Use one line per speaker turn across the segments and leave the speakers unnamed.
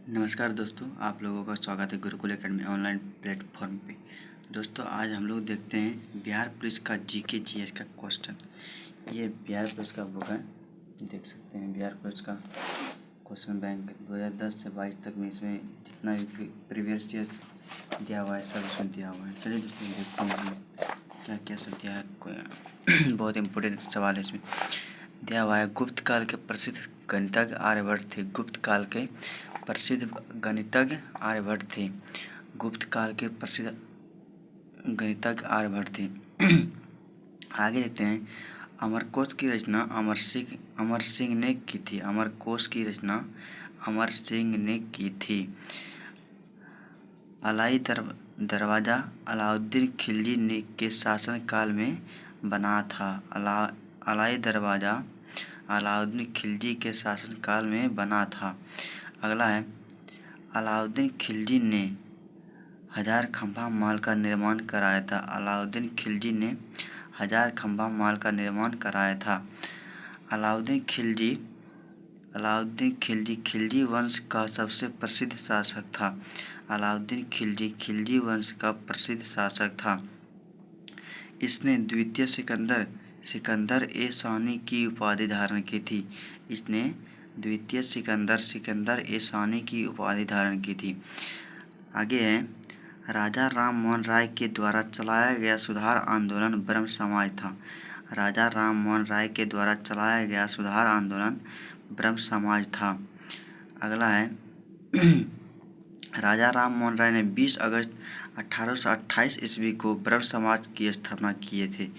नमस्कार दोस्तों, आप लोगों का स्वागत है गुरुकुल एकेडमी ऑनलाइन प्लेटफॉर्म पे। दोस्तों, आज हम लोग देखते हैं बिहार पुलिस का जीके जीएस का क्वेश्चन। ये बिहार पुलिस का बुक है, देख सकते हैं। बिहार पुलिस का क्वेश्चन बैंक 2010 से 22 तक में इसमें जितना भी प्रीवियस ईयर दिया हुआ है सब इसमें दिया हुआ है। चलिए दोस्तों, देखते हैं इसमें क्या क्या सब दिया है। बहुत इंपॉर्टेंट सवाल है इसमें दिया हुआ है। गुप्त काल के प्रसिद्ध गणितज्ञ आर्यभट्ट थे। गुप्त काल के प्रसिद्ध गणितज्ञ आर्यभट्ट थे। गुप्त काल के प्रसिद्ध गणितज्ञ आर्यभट्ट थे। आगे देखते हैं। अमरकोश की रचना अमर सिंह ने की थी। अमरकोश की रचना अमर सिंह ने की थी। अलाई दरवाज़ा अलाउद्दीन खिलजी ने के शासन काल में बना था। अलाई दरवाज़ा अलाउद्दीन खिलजी के शासन काल में बना था। अगला है, अलाउद्दीन खिलजी ने 1000 खंभा महल का निर्माण कराया था। अलाउद्दीन खिलजी ने 1000 खंभा महल का निर्माण कराया था। अलाउद्दीन खिलजी खिलजी वंश का सबसे प्रसिद्ध शासक था। अलाउद्दीन खिलजी खिलजी वंश का प्रसिद्ध शासक था। इसने द्वितीय सिकंदर ए सानी की उपाधि धारण की थी। इसने द्वितीय सिकंदर ए सानी की उपाधि धारण की थी। आगे है, राजा राम मोहन राय के द्वारा चलाया गया सुधार आंदोलन ब्रह्म समाज था। राजा राम मोहन राय के द्वारा चलाया गया सुधार आंदोलन ब्रह्म समाज था। अगला है, राजा राम मोहन राय ने 20 अगस्त 1828 ईस्वी को ब्रह्म समाज की स्थापना किए थे।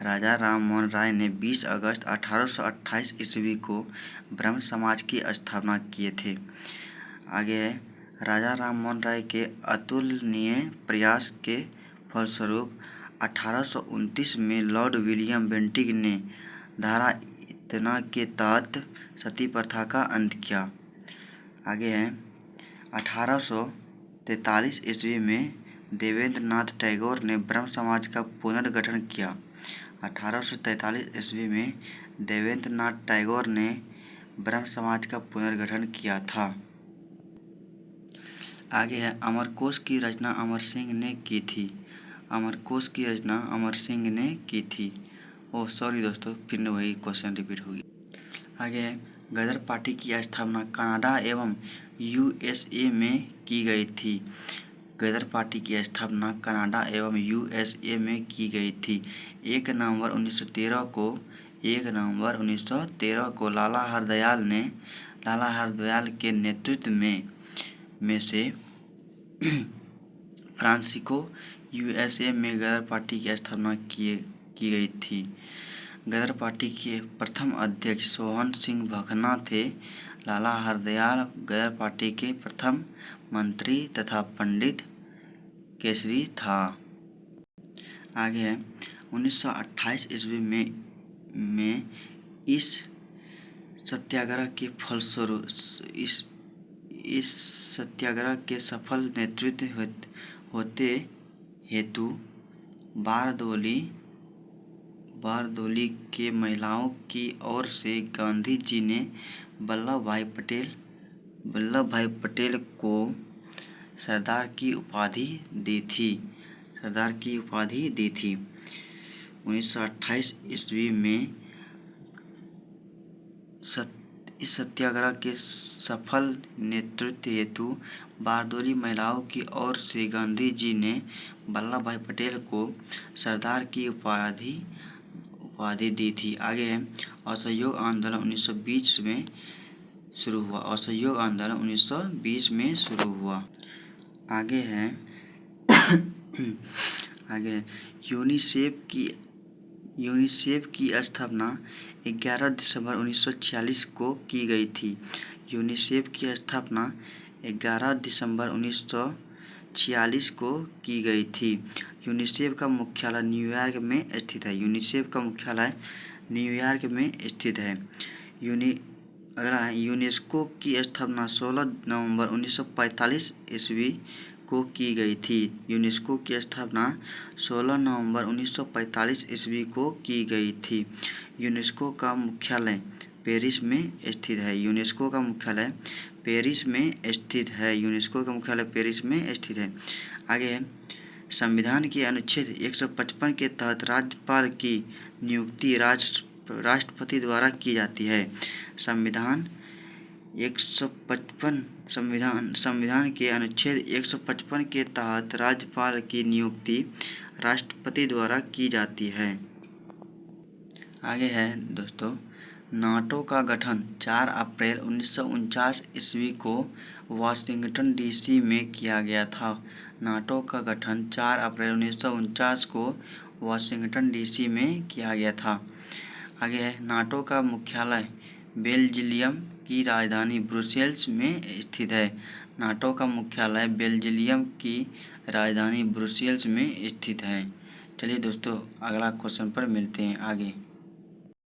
राजा राम मोहन राय ने 20 अगस्त 1828 ईस्वी को ब्रह्म समाज की स्थापना किए थे। आगे है, राजा राम मोहन राय के अतुलनीय प्रयास के फलस्वरूप 1829 में लॉर्ड विलियम बेंटिक ने धारा इतना के तहत सती प्रथा का अंत किया। आगे है, 1843 ईस्वी में देवेंद्र नाथ टैगोर ने ब्रह्म समाज का पुनर्गठन किया। 1843 ईस्वी में देवेंद्र नाथ टैगोर ने ब्रह्म समाज का पुनर्गठन किया था। आगे है, अमरकोश की रचना अमर सिंह ने की थी। अमरकोश की रचना अमर सिंह ने की थी। ओह सॉरी दोस्तों, फिर वही क्वेश्चन रिपीट हो गया। आगे है, गदर पार्टी की स्थापना कनाडा एवं यूएसए में की गई थी। गदर पार्टी की स्थापना कनाडा एवं यूएसए में की गई थी। 1 नवंबर 1913 को लाला हरदयाल के नेतृत्व में से फ्रांसिस्को यूएसए में गदर पार्टी की स्थापना की गई थी। गदर पार्टी के प्रथम अध्यक्ष सोहन सिंह भकना थे। लाला हरदयाल गदर पार्टी के प्रथम मंत्री तथा पंडित केसरी था। आगे है, 1928 ईस्वी में इस सत्याग्रह के फलस्वरूप इस सत्याग्रह के सफल नेतृत्व होते हेतु बारदोली के महिलाओं की ओर से गांधी जी ने वल्लभ भाई पटेल को सरदार की उपाधि दी थी। 1928 ईस्वी में इस सत्याग्रह के सफल नेतृत्व हेतु बारदोली महिलाओं की ओर से गांधी जी ने वल्लभ भाई पटेल को सरदार की उपाधि दी थी। आगे है, असहयोग आंदोलन 1920 में शुरू हुआ। असहयोग आंदोलन 1920 में शुरू हुआ। आगे है यूनिसेफ की स्थापना 11 दिसंबर 1946 को की गई थी। यूनिसेफ की स्थापना 11 दिसंबर 1946 को की गई थी। यूनिसेफ का मुख्यालय न्यूयॉर्क में स्थित है। यूनिसेफ का मुख्यालय न्यूयॉर्क में स्थित है। अगला है, यूनेस्को की स्थापना 16 नवंबर 1945 ईस्वी को की गई थी। यूनेस्को की स्थापना 16 नवंबर 1945 ईस्वी को की गई थी। यूनेस्को का मुख्यालय पेरिस में स्थित है। यूनेस्को का मुख्यालय पेरिस में स्थित है। यूनेस्को का मुख्यालय पेरिस में स्थित है। आगे है, संविधान के अनुच्छेद 155 के तहत राज्यपाल की नियुक्ति राष्ट्रपति द्वारा की जाती है। संविधान 155 संविधान के अनुच्छेद 155 के तहत राज्यपाल की नियुक्ति राष्ट्रपति द्वारा की जाती है। आगे है दोस्तों, नाटो का गठन 4 अप्रैल 1949 ईस्वी को वाशिंगटन डीसी में किया गया था। नाटो का गठन 4 अप्रैल 1949 को वाशिंगटन डीसी में किया गया था। आगे है, नाटो का मुख्यालय बेल्जियम की राजधानी ब्रुसेल्स में स्थित है। नाटो का मुख्यालय बेल्जियम की राजधानी ब्रुसेल्स में स्थित है। चलिए दोस्तों, अगला क्वेश्चन पर मिलते हैं आगे।